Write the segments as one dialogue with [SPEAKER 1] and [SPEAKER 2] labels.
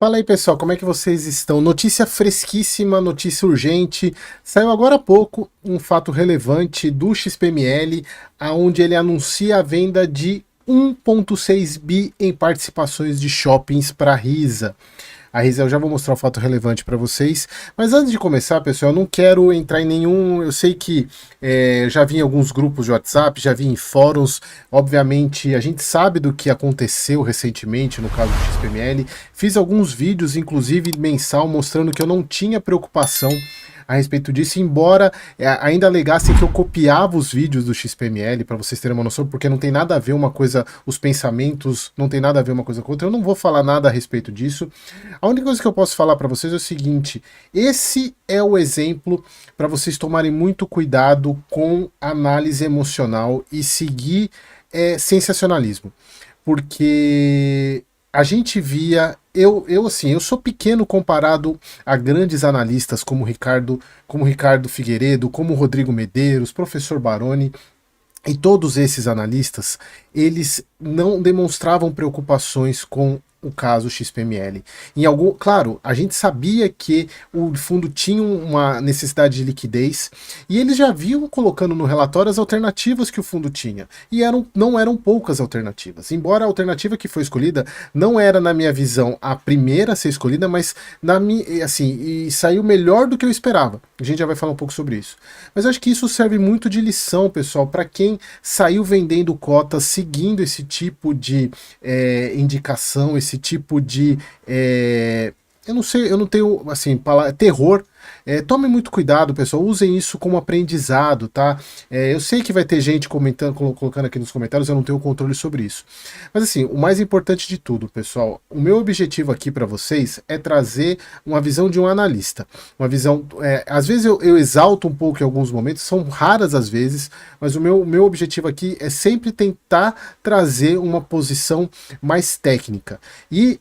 [SPEAKER 1] Fala aí, pessoal, como é que vocês estão? Notícia fresquíssima, notícia urgente. Saiu agora há pouco um fato relevante do XPML, aonde ele anuncia a venda de 1,6 bi em participações de shoppings para a Risa. A Risa, eu já vou mostrar o fato relevante para vocês, mas antes de começar, pessoal, eu não quero entrar em nenhum. Eu sei que já vi em alguns grupos de WhatsApp, já vi em fóruns. Obviamente, a gente sabe do que aconteceu recentemente no caso do XPML. Fiz alguns vídeos, inclusive mensal, mostrando que eu não tinha preocupação a respeito disso, embora ainda alegassem que eu copiava os vídeos do XPML, para vocês terem uma noção, porque não tem nada a ver uma coisa, os pensamentos, não tem nada a ver uma coisa com outra. Eu não vou falar nada a respeito disso. A única coisa que eu posso falar para vocês é o seguinte: esse é o exemplo para vocês tomarem muito cuidado com análise emocional e seguir sensacionalismo, porque a gente via, eu sou pequeno comparado a grandes analistas como Ricardo Figueiredo, como Rodrigo Medeiros, professor Baroni, e todos esses analistas, eles não demonstravam preocupações com o caso XPML. Claro, a gente sabia que o fundo tinha uma necessidade de liquidez e eles já vinham colocando no relatório as alternativas que o fundo tinha. E não eram poucas alternativas. Embora a alternativa que foi escolhida não era, na minha visão, a primeira a ser escolhida, mas e saiu melhor do que eu esperava. A gente já vai falar um pouco sobre isso. Mas eu acho que isso serve muito de lição, pessoal, para quem saiu vendendo cotas, seguindo esse tipo de indicação, esse tipo de eu não sei, eu não tenho assim, terror. Tomem muito cuidado, pessoal, usem isso como aprendizado, tá? Eu sei que vai ter gente comentando, colocando aqui nos comentários, eu não tenho controle sobre isso. Mas assim, o mais importante de tudo, pessoal, o meu objetivo aqui para vocês é trazer uma visão de um analista. Uma visão, às vezes eu exalto um pouco em alguns momentos, são raras as vezes, mas o meu objetivo aqui é sempre tentar trazer uma posição mais técnica. E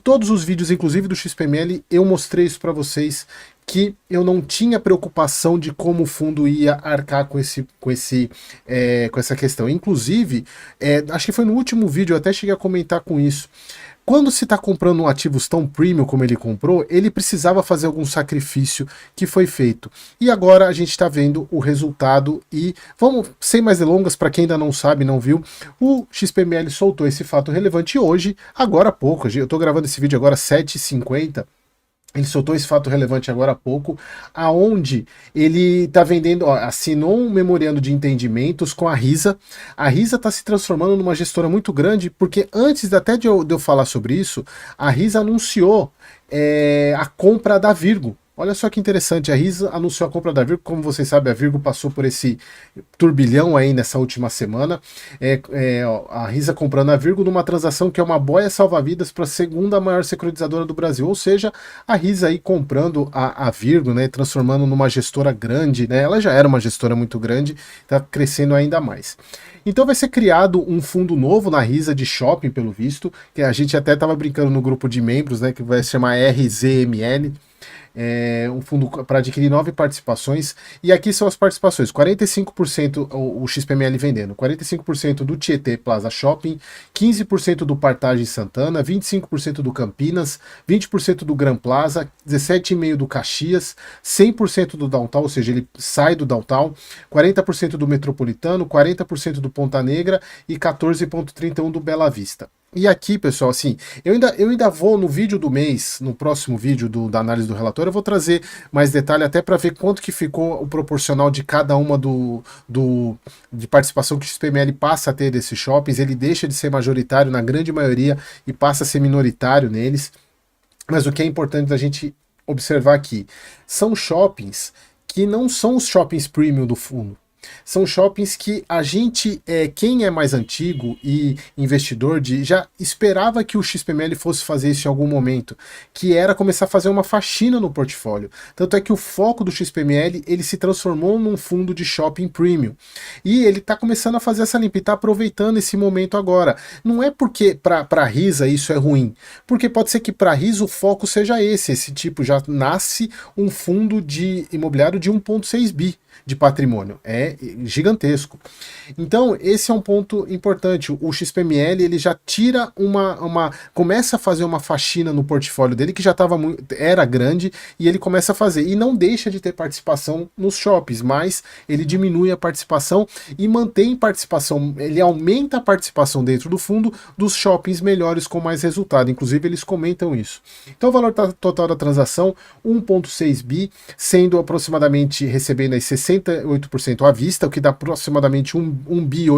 [SPEAKER 1] todos os vídeos, inclusive do XPML, eu mostrei isso para vocês, que eu não tinha preocupação de como o fundo ia arcar com essa questão. Inclusive, acho que foi no último vídeo, eu até cheguei a comentar com isso. Quando se está comprando um ativos tão premium como ele comprou, ele precisava fazer algum sacrifício que foi feito. E agora a gente está vendo o resultado e vamos, sem mais delongas, para quem ainda não sabe, não viu, o XPML soltou esse fato relevante hoje, agora há pouco, eu estou gravando esse vídeo agora às 7h50, ele soltou esse fato relevante agora há pouco, aonde ele está vendendo, assinou um memorando de entendimentos com a Risa. A Risa está se transformando numa gestora muito grande, porque antes até de eu falar sobre isso, a Risa anunciou a compra da Virgo. Olha só que interessante, a Risa anunciou a compra da Virgo. Como vocês sabem, a Virgo passou por esse turbilhão aí nessa última semana. A Risa comprando a Virgo numa transação que é uma boia salva-vidas para a segunda maior securitizadora do Brasil. Ou seja, a Risa aí comprando a Virgo, né, transformando numa gestora grande, né? Ela já era uma gestora muito grande, está crescendo ainda mais. Então vai ser criado um fundo novo na Risa de shopping, pelo visto, que a gente até estava brincando no grupo de membros, né, que vai se chamar RZML. Um fundo para adquirir 9 participações, e aqui são as participações: 45% o XPML vendendo, 45% do Tietê Plaza Shopping, 15% do Partage Santana, 25% do Campinas, 20% do Gran Plaza, 17,5% do Caxias, 100% do Downtown, ou seja, ele sai do Downtown, 40% do Metropolitano, 40% do Ponta Negra e 14,31% do Bela Vista. E aqui, pessoal, assim, eu ainda vou no vídeo do mês, no próximo vídeo da análise do relatório, eu vou trazer mais detalhe até para ver quanto que ficou o proporcional de cada uma de participação que o XPML passa a ter desses shoppings. Ele deixa de ser majoritário na grande maioria e passa a ser minoritário neles. Mas o que é importante da gente observar aqui, são shoppings que não são os shoppings premium do fundo. São shoppings que a gente, quem é mais antigo e investidor, já esperava que o XPML fosse fazer isso em algum momento, que era começar a fazer uma faxina no portfólio. Tanto é que o foco do XPML, ele se transformou num fundo de shopping premium. E ele está começando a fazer essa limpa e está aproveitando esse momento agora. Não é porque para a Risa isso é ruim, porque pode ser que para a Risa o foco seja esse tipo, já nasce um fundo de imobiliário de 1,6 bi. de patrimônio, é gigantesco. Então, esse é um ponto importante. O XPML, ele já tira começa a fazer uma faxina no portfólio dele, que já era grande, e ele começa a fazer. E não deixa de ter participação nos shoppings, mas ele diminui a participação e mantém participação, ele aumenta a participação dentro do fundo dos shoppings melhores com mais resultado. Inclusive, eles comentam isso. Então, o valor total da transação, 1,6 bi, sendo aproximadamente recebendo aí 68% à vista, o que dá aproximadamente 1 bi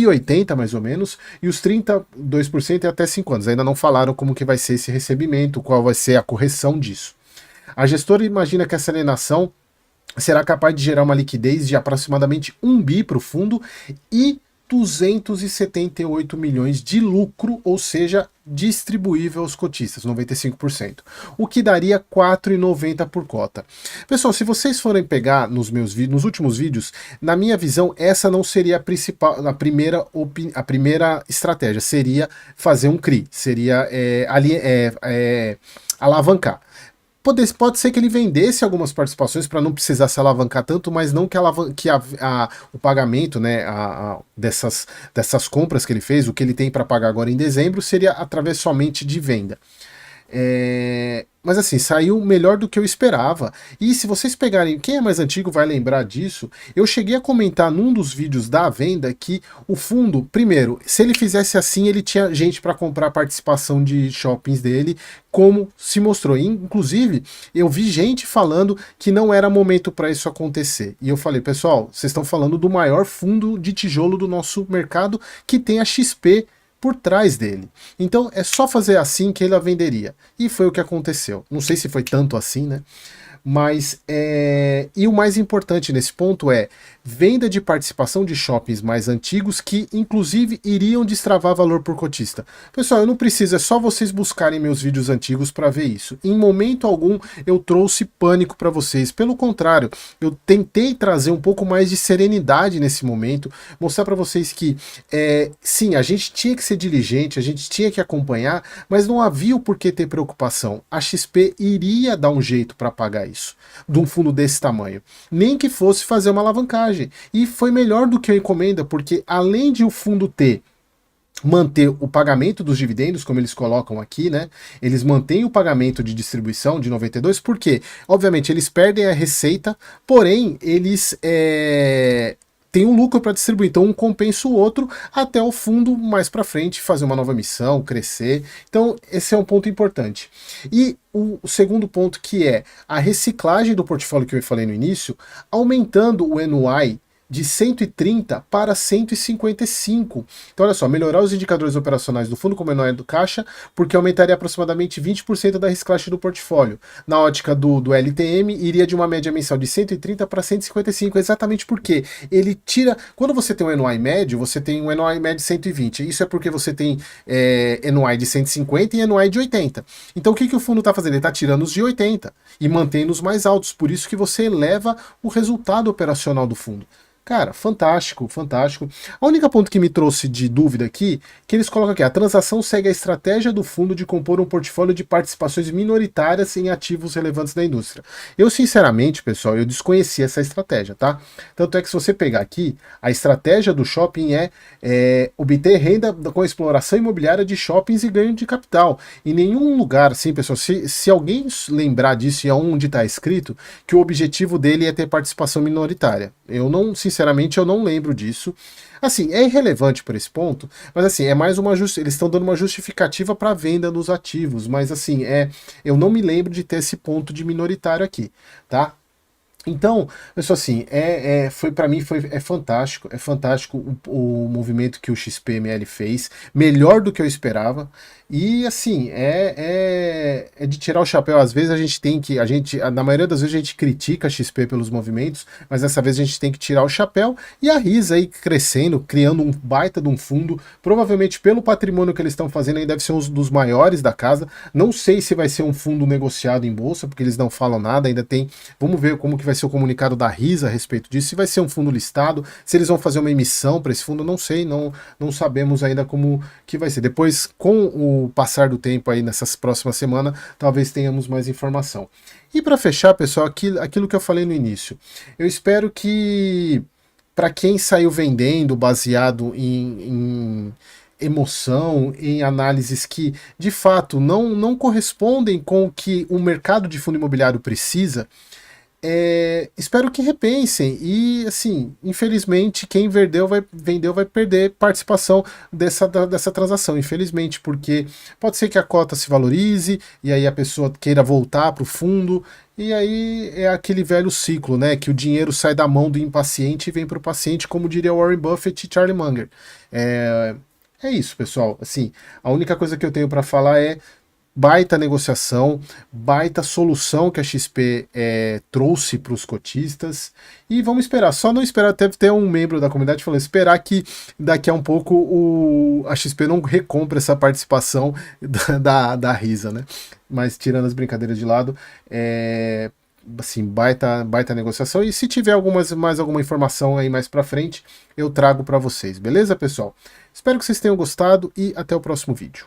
[SPEAKER 1] 80 mais ou menos, e os 32% é até 5 anos. Ainda não falaram como que vai ser esse recebimento, qual vai ser a correção disso. A gestora imagina que essa alienação será capaz de gerar uma liquidez de aproximadamente 1 bi para o fundo e 278 milhões de lucro, ou seja, distribuível aos cotistas, 95%, o que daria R$ 4,90 por cota. Pessoal, se vocês forem pegar nos últimos vídeos, na minha visão, essa não seria a primeira estratégia, seria fazer um CRI, seria alavancar. Pode ser que ele vendesse algumas participações para não precisar se alavancar tanto, mas não que o pagamento, né, dessas compras que ele fez, o que ele tem para pagar agora em dezembro, seria através somente de venda. Mas assim, saiu melhor do que eu esperava. E se vocês pegarem, quem é mais antigo vai lembrar disso, eu cheguei a comentar num dos vídeos da venda que o fundo, primeiro, se ele fizesse assim, ele tinha gente para comprar a participação de shoppings dele, como se mostrou. Inclusive, eu vi gente falando que não era momento para isso acontecer. E eu falei, pessoal, vocês estão falando do maior fundo de tijolo do nosso mercado, que tem a XP por trás dele. Então é só fazer assim que ele a venderia. E foi o que aconteceu. Não sei se foi tanto assim, né? Mas, e o mais importante nesse ponto é venda de participação de shoppings mais antigos que, inclusive, iriam destravar valor por cotista. Pessoal, eu não preciso, é só vocês buscarem meus vídeos antigos para ver isso. Em momento algum, eu trouxe pânico para vocês. Pelo contrário, eu tentei trazer um pouco mais de serenidade nesse momento, mostrar para vocês que, sim, a gente tinha que ser diligente, a gente tinha que acompanhar, mas não havia o porquê ter preocupação. A XP iria dar um jeito para pagar isso, de um fundo desse tamanho. Nem que fosse fazer uma alavancagem. E foi melhor do que a encomenda, porque além de o fundo manter o pagamento dos dividendos, como eles colocam aqui, né? Eles mantêm o pagamento de distribuição de 92, porque, obviamente, eles perdem a receita, porém, eles tem um lucro para distribuir, então um compensa o outro até o fundo mais para frente fazer uma nova missão, crescer. Então esse é um ponto importante. E o segundo ponto, que é a reciclagem do portfólio que eu falei no início, aumentando o NOI de 130 para 155. Então, olha só, melhorar os indicadores operacionais do fundo, como NOI do caixa, porque aumentaria aproximadamente 20% da reciclagem do portfólio. Na ótica do LTM, iria de uma média mensal de 130 para 155, exatamente porque ele tira... Quando você tem um NOI médio, você tem um NOI médio de 120. Isso é porque você tem NOI de 150 e NOI de 80. Então, o que o fundo está fazendo? Ele está tirando os de 80 e mantendo os mais altos. Por isso que você eleva o resultado operacional do fundo. Cara, fantástico, fantástico. A única ponto que me trouxe de dúvida aqui, que eles colocam aqui, a transação segue a estratégia do fundo de compor um portfólio de participações minoritárias em ativos relevantes da indústria. Eu, sinceramente, pessoal, eu desconhecia essa estratégia, tá? Tanto é que se você pegar aqui, a estratégia do shopping é obter renda com a exploração imobiliária de shoppings e ganho de capital. Em nenhum lugar, assim, pessoal, se alguém lembrar disso e aonde está escrito, que o objetivo dele é ter participação minoritária. Eu não, sinceramente, eu não lembro disso. Assim, é irrelevante por esse ponto, mas assim, é mais uma eles estão dando uma justificativa para venda dos ativos, mas assim, eu não me lembro de ter esse ponto de minoritário aqui, tá? Então, pessoal, assim, para mim é fantástico o movimento que o XPML fez, melhor do que eu esperava. E assim, é de tirar o chapéu. Às vezes na maioria das vezes a gente critica a XP pelos movimentos, mas dessa vez a gente tem que tirar o chapéu, e a RISA aí crescendo, criando um baita de um fundo, provavelmente pelo patrimônio que eles estão fazendo, aí deve ser um dos maiores da casa. Não sei se vai ser um fundo negociado em bolsa, porque eles não falam nada, ainda tem, vamos ver como que vai ser o comunicado da RISA a respeito disso, se vai ser um fundo listado, se eles vão fazer uma emissão para esse fundo, não sei, não sabemos ainda como que vai ser. Depois, com com o passar do tempo aí nessas próximas semanas, talvez tenhamos mais informação. E para fechar, pessoal, aquilo que eu falei no início, eu espero que para quem saiu vendendo baseado em emoção, em análises que de fato não correspondem com o que o mercado de fundo imobiliário precisa, espero que repensem e, assim, infelizmente, quem vendeu vai perder participação dessa transação, infelizmente, porque pode ser que a cota se valorize e aí a pessoa queira voltar para o fundo e aí é aquele velho ciclo, né, que o dinheiro sai da mão do impaciente e vem para o paciente, como diria Warren Buffett e Charlie Munger. É isso, pessoal. Assim, a única coisa que eu tenho para falar é baita negociação, baita solução que a XP trouxe para os cotistas. E vamos esperar, só não esperar, deve ter um membro da comunidade falando, esperar que daqui a um pouco a XP não recompre essa participação da Risa, né? Mas tirando as brincadeiras de lado, assim, baita negociação. E se tiver mais alguma informação aí mais para frente, eu trago para vocês, beleza, pessoal? Espero que vocês tenham gostado e até o próximo vídeo.